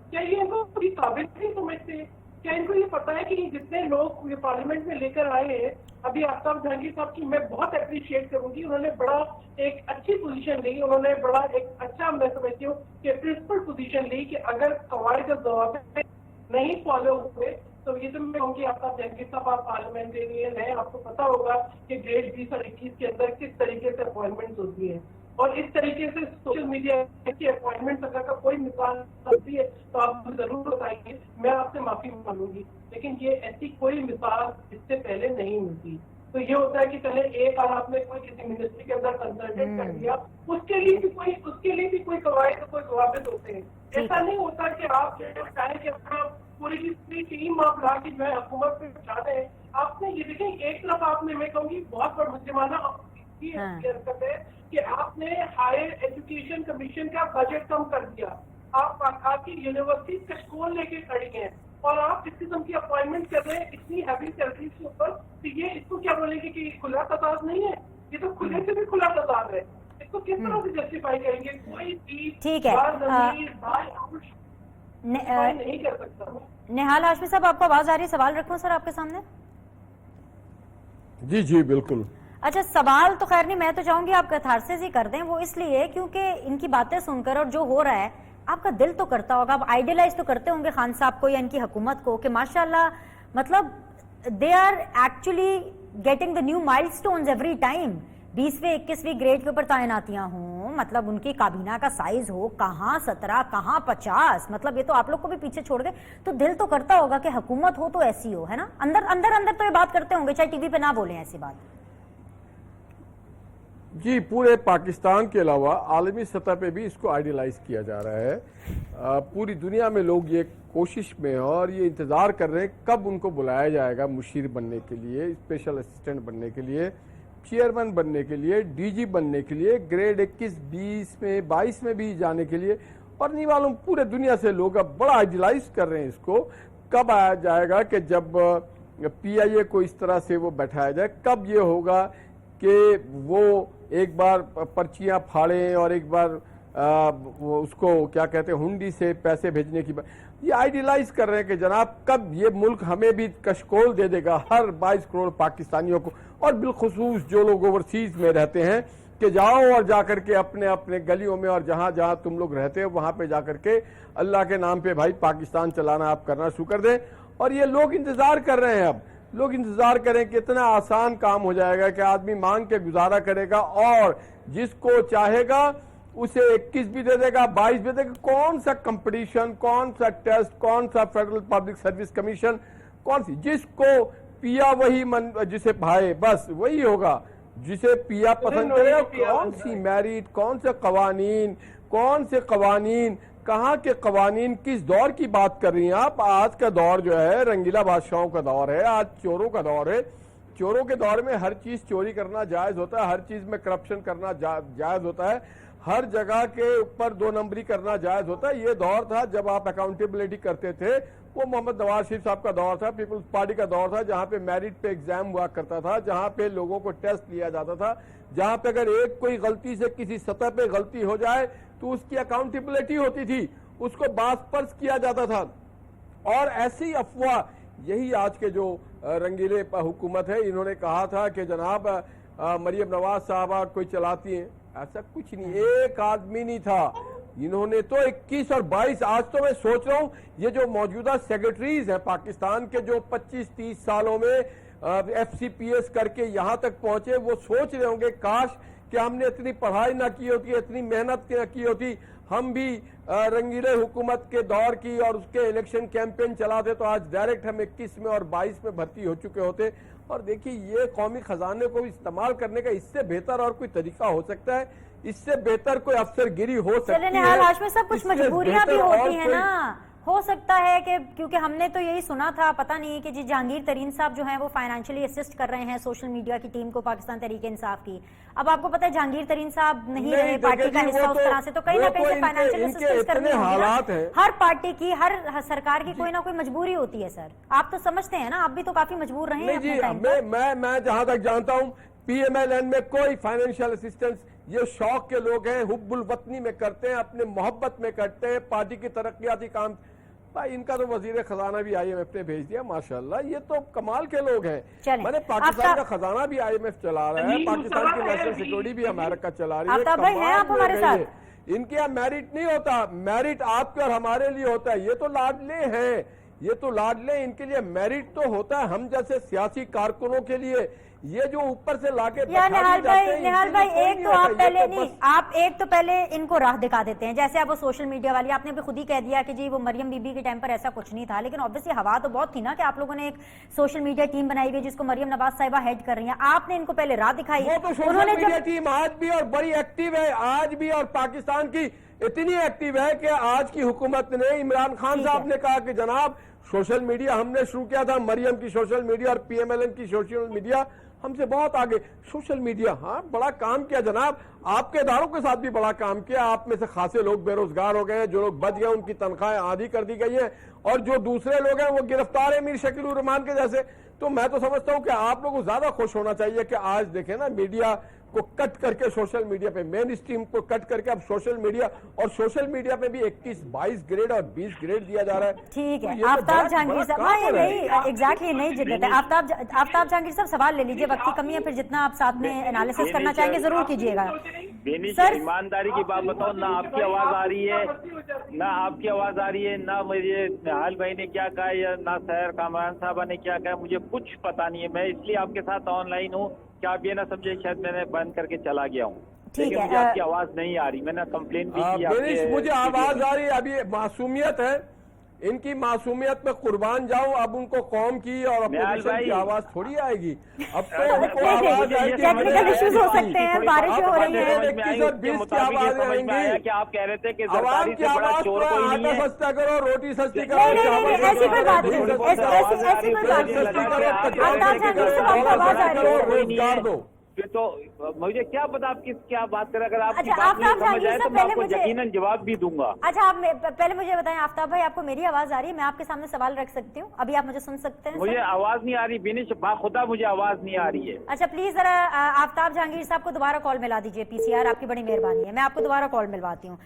کیا یہ ان کو کوئی قابل نہیں سمجھتے؟ کیا ان کو یہ پتا ہے کہ جتنے لوگ یہ پارلیمنٹ میں لے کر آئے ہیں, ابھی آفتاب جہانگیر صاحب کی میں بہت اپریشیٹ کروں گی, انہوں نے بڑا ایک اچھی پوزیشن لی, انہوں نے بڑا ایک اچھا, میں سمجھتی ہوں کہ پرنسپل پوزیشن لی کہ اگر قواعد اور ضوابط نہیں فالو ہوئے تو یہ تو میں کہوں گی آفتاب جہانگیر صاحب آپ پارلیمنٹرین ہیں, آپ کو پتا ہوگا کہ گریڈ 20 اور 21 کے اندر کس طریقے سے اپوائنٹمنٹ ہوتی ہے, اور اس طریقے سے سوشل میڈیا کی اپوائنٹمنٹ اگر کا کوئی مثال ہوتی ہے تو آپ ضرور بتائیے, میں آپ سے معافی مانگوں گی, لیکن یہ ایسی کوئی مثال اس سے پہلے نہیں ملتی. تو یہ ہوتا ہے کہ پہلے ایک بار آپ نے کوئی کسی منسٹری کے اندر کنسلٹیٹ کر دیا, اس کے لیے بھی کوئی قواعد کوئی ضوابط ہوتے ہیں. ایسا نہیں ہوتا کہ آپ چاہیں کہ اپنا پوری کی پوری ٹیم آپ لا کے جو ہے حکومت پہ بچا رہے ہیں. آپ نے یہ دیکھیں, ایک طرف آپ نے, میں کہوں گی بہت بڑا مجرمانہ حرکت ہے کہ آپ نے ہائر ایجوکیشن کمیشن کا بجٹ کم کر دیا, آپ کی یونیورسٹی کشکول لے کے کھڑی ہیں, اور آپ اس قسم کی اپوائنٹمنٹ کر رہے ہیں اتنی ہیوی سیلریز کے اوپر. تو یہ اس کو کیا بولیں گے کہ کھلا تضاد نہیں ہے؟ یہ تو کھلے سے بھی کھلا تضاد ہے. اس کو کس طرح سے جسٹیفائی کریں گے؟ کوئی چیز نہیں کر سکتا. نہال ہاشمی صاحب, آپ کو آواز آ رہی ہے؟ سوال رکھوں سر آپ کے سامنے؟ جی جی بالکل. اچھا, سوال تو خیر نہیں, میں تو چاہوں گی آپ کیتھارسس ہی کر دیں. وہ اس لیے کیونکہ ان کی باتیں سن کر اور جو ہو رہا ہے آپ کا دل تو کرتا ہوگا, آپ آئیڈیلائز تو کرتے ہوں گے خان صاحب کو یا ان کی حکومت کو کہ ماشاءاللہ مطلب they are actually getting the new milestones every time. 20ویں 21ویں گریڈ کے اوپر تعیناتیاں ہوں, مطلب ان کی کابینہ کا سائز ہو کہاں 17 کہاں 50, مطلب یہ تو آپ لوگ کو بھی پیچھے چھوڑ گئے. تو دل تو کرتا ہوگا کہ حکومت ہو تو ایسی ہو, ہے نا؟ اندر تو یہ بات کرتے ہوں گے, چاہے ٹی وی پہ نہ بولیں ایسی بات. جی, پورے پاکستان کے علاوہ عالمی سطح پہ بھی اس کو آئیڈیلائز کیا جا رہا ہے. پوری دنیا میں لوگ یہ کوشش میں ہیں اور یہ انتظار کر رہے ہیں کب ان کو بلایا جائے گا مشیر بننے کے لیے, اسپیشل اسسٹنٹ بننے کے لیے, چیئرمین بننے کے لیے, ڈی جی بننے کے لیے, گریڈ 21 20 میں 22 میں بھی جانے کے لیے. اور نہیں معلوم پورے دنیا سے لوگ اب بڑا آئیڈیلائز کر رہے ہیں اس کو. کب آیا جائے گا کہ جب پی آئی اے کو اس طرح سے وہ بیٹھایا جائے, کب یہ ہوگا کہ وہ ایک بار پرچیاں پھاڑیں اور ایک بار اس کو کیا کہتے ہیں ہنڈی سے پیسے بھیجنے کی بات. یہ آئیڈیلائز کر رہے ہیں کہ جناب کب یہ ملک ہمیں بھی کشکول دے دے گا ہر 22 کروڑ پاکستانیوں کو, اور بالخصوص جو لوگ اوورسیز میں رہتے ہیں, کہ جاؤ اور جا کر کے اپنے اپنے گلیوں میں اور جہاں جہاں تم لوگ رہتے ہو وہاں پہ جا کر کے اللہ کے نام پہ بھائی پاکستان چلانا آپ کرنا شروع کر دیں. اور یہ لوگ انتظار کر رہے ہیں, اب لوگ انتظار کریں کہ اتنا آسان کام ہو جائے گا کہ آدمی مانگ کے گزارا کرے گا اور جس کو چاہے گا اسے 21 بھی دے دے گا, 22 بھی دے گا. کون سا کمپٹیشن, کون سا ٹیسٹ, کون سا فیڈرل پبلک سروس کمیشن, کون سی, جس کو پیا وہی جسے بھائے بس وہی ہوگا, جسے پیا پسند کرے گا. کون سی میرٹ, کون سے قوانین, کہاں کے قوانین, کس دور کی بات کر رہی ہیں آپ؟ آج کا دور جو ہے رنگیلا بادشاہوں کا دور ہے, آج چوروں کا دور ہے. چوروں کے دور میں ہر چیز چوری کرنا جائز ہوتا ہے, ہر چیز میں کرپشن کرنا جائز ہوتا ہے, ہر جگہ کے اوپر 2 نمبری کرنا جائز ہوتا ہے. یہ دور تھا جب آپ اکاؤنٹیبلٹی کرتے تھے, وہ محمد نواز شریف صاحب کا دور تھا, پیپلز پارٹی کا دور تھا, جہاں پہ میرٹ پہ ایگزام ہوا کرتا تھا, جہاں پہ لوگوں کو ٹیسٹ لیا جاتا تھا, جہاں پہ اگر ایک کوئی غلطی سے کسی سطح پہ غلطی ہو جائے تو اس کی اکاؤنٹیبلٹی ہوتی تھی, اس کو باز پرس کیا جاتا تھا. اور ایسی افواہ یہی آج کے جو رنگیلے حکومت ہے, انہوں نے کہا تھا کہ جناب مریم نواز صاحبہ کوئی چلاتی ہیں. ایسا کچھ نہیں, ایک آدمی نہیں تھا. انہوں نے تو 21 اور 22, آج تو میں سوچ رہا ہوں یہ جو موجودہ سیکرٹریز ہیں پاکستان کے, جو 25-30 سالوں میں ایف سی پی ایس کر کے یہاں تک پہنچے, وہ سوچ رہے ہوں گے کاش کہ ہم نے اتنی پڑھائی نہ کی ہوتی, اتنی محنت نہ کی ہوتی, ہم بھی رنگیلے حکومت کے دور کی اور اس کے الیکشن کیمپین چلاتے تو آج ڈائریکٹ ہم 21 میں اور 22 میں بھرتی ہو چکے ہوتے. اور دیکھیے یہ قومی خزانے کو استعمال کرنے کا اس سے بہتر اور کوئی طریقہ ہو سکتا ہے, اس سے بہتر کوئی افسر گیری ہو سکتی ہے. ہاشمی صاحب کچھ مجبوریاں بھی ہوتی ہیں نا, ہو سکتا ہے کہ کیونکہ ہم نے تو یہی سنا تھا، پتہ نہیں کہ جی جہانگیر ترین صاحب جو ہیں وہ فائنینشلی اسسٹ کر رہے ہیں سوشل میڈیا کی ٹیم کو پاکستان تحریک انصاف کی. اب آپ کو پتہ ہے جہانگیر ترین صاحب نہیں رہے پارٹی کا حصہ اس طرح سے، تو کہیں نہ کہیں سے فائنینشیل اسسٹنس کرنی ہوگی. ہر پارٹی کی، ہر سرکار کی کوئی نہ کوئی مجبوری ہوتی ہے سر. آپ تو سمجھتے ہیں نا، آپ بھی تو کافی مجبور رہے ہیں اپنے ٹائم پر. میں جہاں تک جانتا ہوں پی ایم ایل این میں کوئی فائنینشیل اسسٹنس، یہ شوق کے لوگ ہیں، حب الوطنی میں کرتے ہیں، اپنے محبت میں کرتے ہیں، پارٹی کی ترقیاتی کام. بھائی ان کا تو وزیر خزانہ بھی آئی ایم ایف نے بھیج دیا، ماشاءاللہ یہ تو کمال کے لوگ ہیں. میں نے پاکستان کا خزانہ بھی آئی ایم ایف چلا رہا ہے، پاکستان کی نیشنل سیکورٹی بھی امریکہ چلا رہی ہے. بھائی ہیں آپ ہمارے ساتھ. ان کے یہاں میرٹ نہیں ہوتا، میرٹ آپ کے اور ہمارے لیے ہوتا ہے. یہ تو لاڈلے ہیں، یہ تو لاڈلے، ان کے لیے میرٹ تو ہوتا ہے ہم جیسے سیاسی کارکنوں کے لیے. یہ جو اوپر سے لا کے نہال بھائی ایک تو آپ پہلے نہیں، آپ ایک تو پہلے ان کو راہ دکھا دیتے ہیں. جیسے آپ وہ سوشل میڈیا والی، آپ نے بھی خود ہی کہہ دیا کہ جی وہ مریم بی بی کے ٹائم پر ایسا کچھ نہیں تھا، لیکن obviously ہوا تو بہت تھی نا کہ آپ لوگوں نے ایک سوشل میڈیا ٹیم بنائی ہوئی جس کو مریم نواز صاحبہ ہیڈ کر رہی ہیں. آپ نے ان کو پہلے راہ دکھائی. وہ تو سوشل میڈیا ٹیم آج بھی اور بڑی ایکٹیو ہے، آج بھی، اور پاکستان کی اتنی ایکٹیو ہے کہ آج کی حکومت نے، عمران خان صاحب نے کہا کہ جناب سوشل میڈیا ہم نے شروع کیا تھا، مریم کی سوشل میڈیا اور پی ایم ایل این کی سوشل میڈیا ہم سے بہت آگے. سوشل میڈیا ہاں بڑا کام کیا جناب، آپ کے اداروں کے ساتھ بھی بڑا کام کیا. آپ میں سے خاصے لوگ بے روزگار ہو گئے ہیں، جو لوگ بچ گئے ان کی تنخواہیں آدھی کر دی گئی ہیں، اور جو دوسرے لوگ ہیں وہ گرفتار ہیں میر شکیل الرحمان کے جیسے. تو میں تو سمجھتا ہوں کہ آپ لوگوں کو زیادہ خوش ہونا چاہیے کہ آج دیکھیں نا میڈیا کو کٹ کر کے سوشل میڈیا پہ، مین اسٹریم کو کٹ کر کے اب سوشل میڈیا، اور سوشل میڈیا پہ بھی 21 22 گریڈ اور 20 گریڈ دیا جا رہا ہے. ٹھیک ہے آفتاب جہانگیر صاحب، ہاں یہ نہیں ایگزیکٹلی نہیں جگہ ہے. آفتاب جہانگیر صاحب سوال لے لیجیے، وقت کی کمی ہے، پھر جتنا آپ ساتھ میں انالیسس کرنا چاہیں گے ضرور کیجیے گا. سر ایمانداری کی بات بتاؤ، نہ آپ کی آواز آ رہی ہے، نہ آپ کی آواز آ رہی ہے، نہ مجھے نہال بھائی نے کیا کہا یا نہ سحر کامران صاحبہ نے کیا کہا، مجھے کچھ پتا نہیں ہے. میں اس لیے آپ کے ساتھ آن لائن ہوں کہ آپ یہ نہ سمجھے شاید میں نے بند کر کے چلا گیا ہوں. ٹھیک ہے، مجھے آپ کی آواز نہیں آ رہی، میں نے کمپلین بھی کی. مجھے آواز آ رہی ہے. اب یہ معصومیت ہے، ان کی معصومیت میں قربان جاؤں. اب ان کو قوم کی اور اپوزیشن کی آواز تھوڑی آئے گی. اب تو ان کو آواز آئے گی. ٹیکنیکل ایشوز ہو سکتے ہیں، بارشیں ہو رہی ہیں. 21 اور 20 کی آوازیں آئیں گی کہ آپ کہہ رہے تھے کہ عوام کی آواز کو آٹا سستا کرو، روٹی سستی کرو. نہیں ایسی کوئی بات نہیں، ایسی کوئی بات نہیں. آفتاب جہانگیر صاحب آپ کو آواز آ رہی ہے. روزگار دو. تو مجھے کیا پتا آپ کس کیا بات کریں، اگر آپ کی اچھا بات نہیں آفتاب سمجھ آئے جہانگیر تو صاحب میں آپ پہلے کو مجھے یقیناً جواب بھی دوں گا. اچھا آپ پہلے مجھے بتائیں آفتاب بھائی، آپ کو میری آواز آ رہی ہے؟ میں آپ کے سامنے سوال رکھ سکتی ہوں؟ ابھی آپ مجھے سن سکتے ہیں؟ مجھے آواز نہیں آ رہی بینش، باخدا مجھے آواز نہیں آ رہی ہے. اچھا پلیز ذرا آفتاب جہانگیر صاحب کو دوبارہ کال ملا دیجیے. پی سی آر آپ کی بڑی مہربانی ہے، میں آپ کو دوبارہ کال ملواتی ہوں.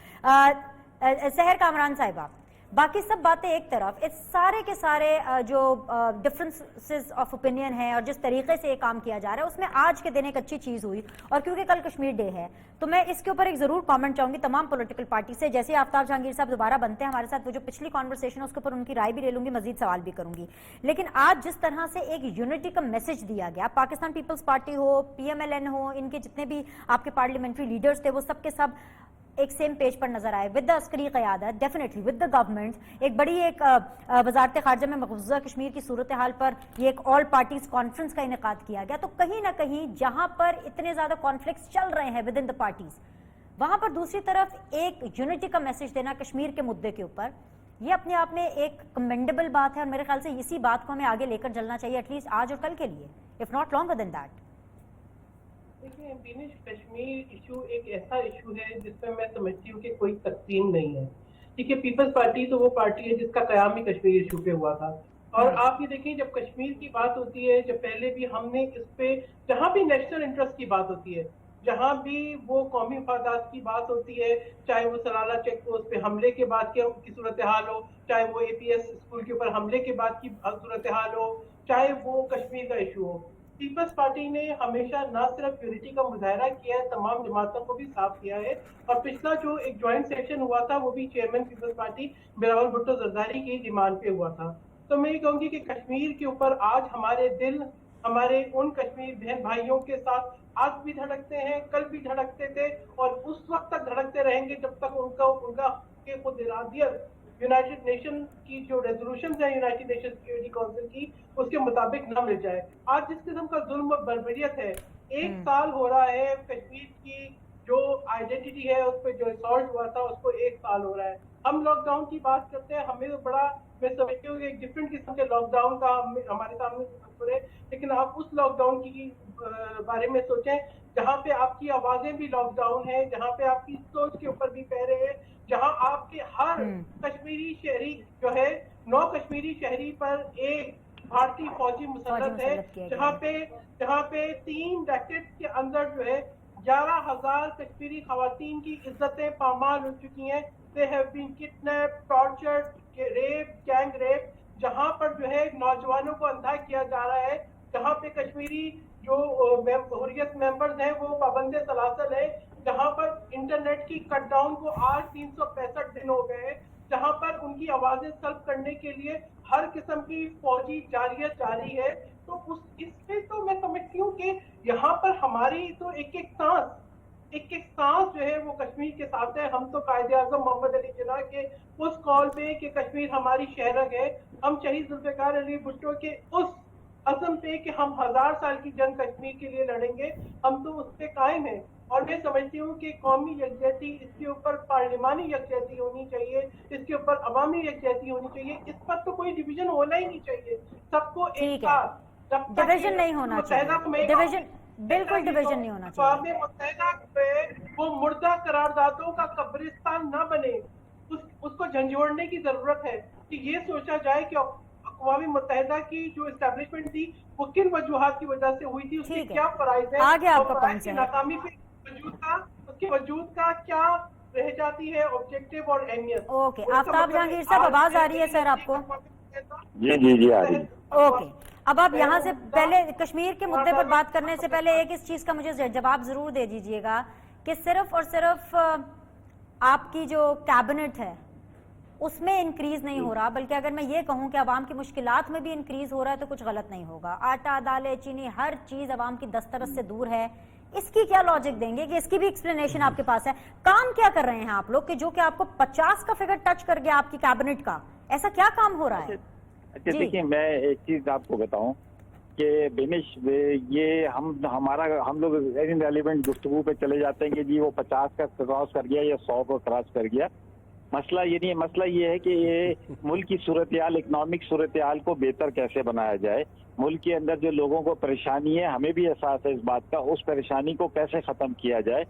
سحر کامران صاحبہ، باقی سب باتیں ایک طرف، اس سارے کے سارے جو ڈفرنسز آف اوپینین ہیں اور جس طریقے سے یہ کام کیا جا رہا ہے، اس میں آج کے دن ایک اچھی چیز ہوئی، اور کیونکہ کل کشمیر ڈے ہے تو میں اس کے اوپر ایک ضرور کامنٹ چاہوں گی تمام پولیٹیکل پارٹی سے. جیسے آفتاب جہانگیر صاحب دوبارہ بنتے ہیں ہمارے ساتھ، وہ جو پچھلی کانورسیشن ہے اس کے اوپر ان کی رائے بھی لے لوں گی، مزید سوال بھی کروں گی. لیکن آج جس طرح سے ایک یونٹی کا میسج دیا گیا، پاکستان پیپلز پارٹی ہو، پی ایم ایل این ہو، ان کے جتنے بھی آپ کے پارلیمنٹری لیڈرز تھے، وہ سب کے سب ایک سیم پیج پر نظر آئے. ود دا عسکری قیادت، ڈیفینیٹلی ود دا گورنمنٹ، ایک بڑی ایک وزارت خارجہ میں مقبوضہ کشمیر کی صورتحال پر یہ ایک آل پارٹیز کانفرنس کا انعقاد کیا گیا. تو کہیں نہ کہیں جہاں پر اتنے زیادہ کانفلکٹس چل رہے ہیں ود ان دا پارٹیز، وہاں پر دوسری طرف ایک یونٹی کا میسج دینا کشمیر کے مدعے کے اوپر، یہ اپنے آپ میں ایک کمینڈیبل بات ہے. اور میرے خیال سے اسی بات کو ہمیں آگے لے کر چلنا چاہیے، ایٹ لیسٹ آج اور کل کے لیے، if not longer than that. دیکھیں بینش، کشمیر ایشو ایک ایسا ایشو ہے جس میں میں سمجھتی ہوں کہ کوئی تقسیم نہیں ہے. ٹھیک ہے، پیپلز پارٹی تو وہ پارٹی ہے جس کا قیام بھی کشمیر ایشو پہ ہوا تھا. اور آپ یہ دیکھیں جب کشمیر کی بات ہوتی ہے، جب پہلے بھی ہم نے اس پہ، جہاں بھی نیشنل انٹرسٹ کی بات ہوتی ہے، جہاں بھی وہ قومی مفادات کی بات ہوتی ہے، چاہے وہ سلالہ چیک پوسٹ پہ حملے کے بعد کی صورتحال ہو، چاہے وہ اے پی ایس اسکول کے اوپر حملے کے بعد کی صورتحال ہو، چاہے وہ کشمیر کا ایشو ہو، پیپلز پارٹی نے ہمیشہ نہ صرف یونٹی کا مظاہرہ کیا ہے، تمام جماعتوں کو بھی صاف کیا ہے. اور پچھلا جو ایک جوائنٹ سیشن ہوا تھا وہ بھی چیئرمین پیپلز پارٹی بلاول بھٹو زرداری کی ڈیمانڈ پہ ہوا تھا. تو میں یہ کہوں گی کہ کشمیر کے اوپر آج ہمارے دل ہمارے ان کشمیر بہن بھائیوں کے ساتھ آج بھی دھڑکتے ہیں، کل بھی دھڑکتے تھے، اور اس وقت تک دھڑکتے رہیں گے جب تک ان کا خود ارادیت یونائٹڈ نیشن کی جو ریزولوشنز ہیں یونائٹڈ نیشن سیکورٹی کونسل کی، اس کے مطابق نہ مل جائے. آج جس قسم کا ظلم و بربریت ہے، 1 سال ہو رہا ہے کشمیر کی جو آئیڈینٹی ہے اس پہ جو اسالٹ ہوا تھا اس کو 1 سال ہو رہا ہے. ہم لاک ڈاؤن کی بات کرتے ہیں, ہمیں تو بڑا میں سمجھتی ہوں کہ ایک ڈفرینٹ قسم کے لاک ڈاؤن کا ہمارے سامنے تصور ہے, لیکن آپ اس لاک ڈاؤن کی بارے میں سوچیں جہاں پہ آپ کی آوازیں بھی لاک ڈاؤن ہیں, جہاں پہ آپ کی سوچ کے اوپر بھی پہرے ہیں, جہاں آپ کے ہر کشمیری شہری جو ہے 9 کشمیری شہری پر ایک بھارتی فوجی مسلط ہے, جہاں پہ 3 ڈیکیڈ کے اندر جو ہے 11,000 کشمیری خواتین کی عزتیں پامال ہو چکی ہیں. They have been kidnapped, tortured, raped, gang raped, جہاں پر جو ہے نوجوانوں کو اندھا کیا جا رہا ہے, جہاں پہ کشمیری جو حریت ممبرز ہیں وہ پابند سلاسل ہیں, جہاں پر انٹرنیٹ کی کٹ ڈاؤن کو آج 365 دن ہو گئے ہیں, جہاں پر ان کی آوازیں سلب کرنے کے لیے ہر قسم کی فوجی جارحیت جاری ہے. تو اس پہ تو میں سمجھتی ہوں کہ یہاں پر ہماری تو ایک سانس جو ہے وہ کشمیر کے ساتھ ہے. ہم تو قائد اعظم محمد علی جناح کے اس کال پہ کہ کشمیر ہماری شہرگ ہے, ہم شہید ذوالفقار علی بھٹو کے اس عزم پہ کہ ہم 1000 سال کی جنگ کشمیر کے لیے لڑیں گے, ہم تو اس پہ قائم ہیں. اور میں سمجھتی ہوں کہ قومی یکجہتی, اس کے اوپر پارلیمانی یکجہتی ہونی چاہیے, اس کے اوپر عوامی یکجہتی ہونی چاہیے, اس پر تو کوئی ڈویژن ہونا ہی نہیں چاہیے. سب کو ایک ساتھ ڈویژن نہیں ہونا چاہیے, ڈویژن بالکل ڈویژن نہیں ہونا چاہیے. اقوام متحدہ پہ وہ مردہ قراردادوں کا قبرستان نہ بنے, اس کو جھنجھوڑنے کی ضرورت ہے کہ یہ سوچا جائے کہ اقوام متحدہ کی جو اسٹیبلشمنٹ تھی وہ کن وجوہات کی وجہ سے ہوئی تھی, اس کے کیا فرائض ہیں, آگے آپ کا پوائنٹ ہے, ناکامی پہ اس کے وجود کا کیا رہ جاتی ہے آبجیکٹو اور اہمیت. اوکے, آفتاب جہانگیر صاحب آواز آ رہی ہے سر آپ کو؟ جی آ رہی ہے. اوکے, اب آپ یہاں سے پہلے کشمیر کے مدعے پر بات کرنے سے پہلے ایک اس چیز کا مجھے جواب ضرور دے دیجیے گا کہ صرف اور صرف آپ کی جو کیبنٹ ہے اس میں انکریز نہیں ہو رہا, بلکہ اگر میں یہ کہوں کہ عوام کی مشکلات میں بھی انکریز ہو رہا ہے تو کچھ غلط نہیں ہوگا. آٹا, دالیں, چینی, ہر چیز عوام کی دسترس سے دور ہے. اس کی کیا لاجک دیں گے کہ اس کی بھی ایکسپلینیشن آپ کے پاس ہے؟ کام کیا کر رہے ہیں آپ لوگ کہ جو کہ آپ کو 50 کا فگر ٹچ کر گیا آپ کی کیبنٹ کا, ایسا کیا کام ہو رہا ہے؟ اچھا دیکھیں, میں ایک چیز آپ کو بتاؤں کہ بینش یہ ہم لوگ ریلیونٹ گفتگو پہ چلے جاتے ہیں کہ جی وہ 50 کا کراس کر گیا یا 100 کو کراس کر گیا. مسئلہ یہ نہیں ہے, مسئلہ یہ ہے کہ یہ ملک کی صورتحال, اکنامک صورتحال کو بہتر کیسے بنایا جائے, ملک کے اندر جو لوگوں کو پریشانی ہے ہمیں بھی احساس ہے اس بات کا, اس پریشانی کو کیسے ختم کیا جائے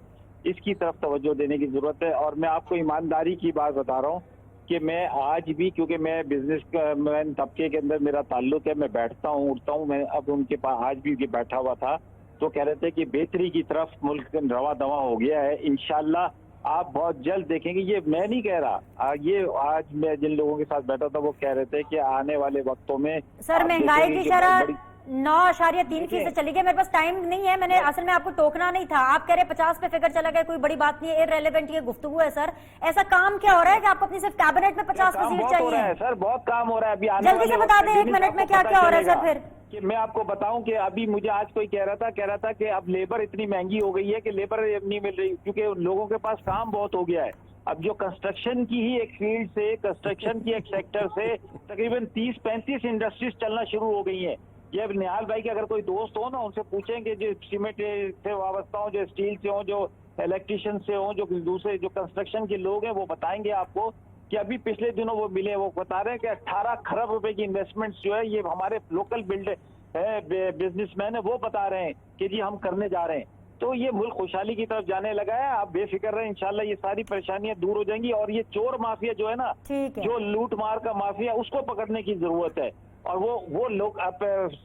اس کی طرف توجہ دینے کی ضرورت ہے. اور میں آپ کو ایمانداری کی بات بتا رہا ہوں کہ میں آج بھی, کیونکہ میں بزنس مین طبقے کے اندر میرا تعلق ہے, میں بیٹھتا ہوں اٹھتا ہوں, میں اب ان کے پاس آج بھی بیٹھا ہوا تھا تو کہہ رہے تھے کہ بہتری کی طرف ملک رواں دواں ہو گیا ہے. انشاءاللہ آپ بہت جلد دیکھیں گے. یہ میں نہیں کہہ رہا, یہ آج میں جن لوگوں کے ساتھ بیٹھا تھا وہ کہہ رہے تھے کہ آنے والے وقتوں میں سر مہنگائی کی شرح 9.3% چلی گئی. میرے پاس ٹائم نہیں ہے, میں نے اصل میں آپ کو ٹوکنا نہیں تھا. آپ کہہ رہے 50 پہ فگر چلا گیا, کوئی بڑی بات نہیں ہے, ارریلیونٹ یہ گفتگو ہے. سر ایسا کام کیا ہو رہا ہے کہ آپ کو اپنی صرف کیبنٹ میں 50 کی سیٹ چاہیے؟ سر بہت کام ہو رہا ہے ابھی. جلدی سے بتا دیں 1 منٹ میں کیا کیا ہو رہا ہے سر. پھر کہ میں آپ کو بتاؤں کہ ابھی مجھے آج کوئی کہہ رہا تھا کہ اب لیبر اتنی مہنگی ہو گئی ہے کہ لیبر نہیں مل رہی کیونکہ لوگوں کے پاس کام بہت ہو گیا ہے. اب جو کنسٹرکشن کی ہی ایک فیلڈ سے, کنسٹرکشن کی ایک سیکٹر سے تقریباً 30-35 انڈسٹریز چلنا شروع ہو گئی ہیں. یہ نہال بھائی کے اگر کوئی دوست ہو نا, ان سے پوچھیں کہ جو سیمنٹ سے وابستہ ہوں, جو اسٹیل سے ہوں, جو الیکٹریشین سے ہوں, جو دوسرے جو کنسٹرکشن کے لوگ ہیں, وہ بتائیں گے آپ کو کہ ابھی پچھلے دنوں وہ ملے, وہ بتا رہے ہیں کہ 18 کھرب روپے کی انویسٹمنٹس جو ہے یہ ہمارے لوکل بزنس مین ہیں وہ بتا رہے ہیں کہ جی ہم کرنے جا رہے ہیں. تو یہ ملک خوشحالی کی طرف جانے لگا ہے. آپ بے فکر رہیں, انشاءاللہ یہ ساری پریشانیاں دور ہو جائیں گی. اور یہ چور مافیا جو ہے نا, جو لوٹ مار کا مافیا, اس کو پکڑنے کی ضرورت ہے. اور وہ لوگ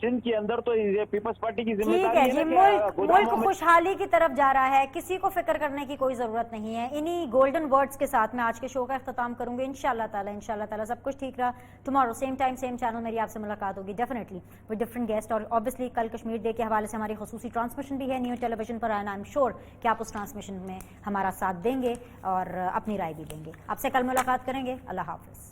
سندھ کے اندر تو پیپلز پارٹی کی ذمہ داری ہے. ملک خوشحالی کی طرف جا رہا ہے, کسی کو فکر کرنے کی کوئی ضرورت نہیں ہے. انہی گولڈن ورڈز کے ساتھ میں آج کے شو کا اختتام کروں گی. انشاءاللہ تعالی سب کچھ ٹھیک رہا. Tomorrow same time same channel میری آپ سے ملاقات ہوگی ڈیفینیٹلی ود ڈفرنٹ گیسٹ. اور obviously کل کشمیر ڈے کے حوالے سے ہماری خصوصی ٹرانسمیشن بھی ہے نیو ٹیلی ویژن پر, آئی ایم شیور کہ آپ اس ٹرانسمیشن میں ہمارا ساتھ دیں گے اور اپنی رائے بھی دیں گے. آپ سے کل ملاقات کریں گے. اللہ حافظ.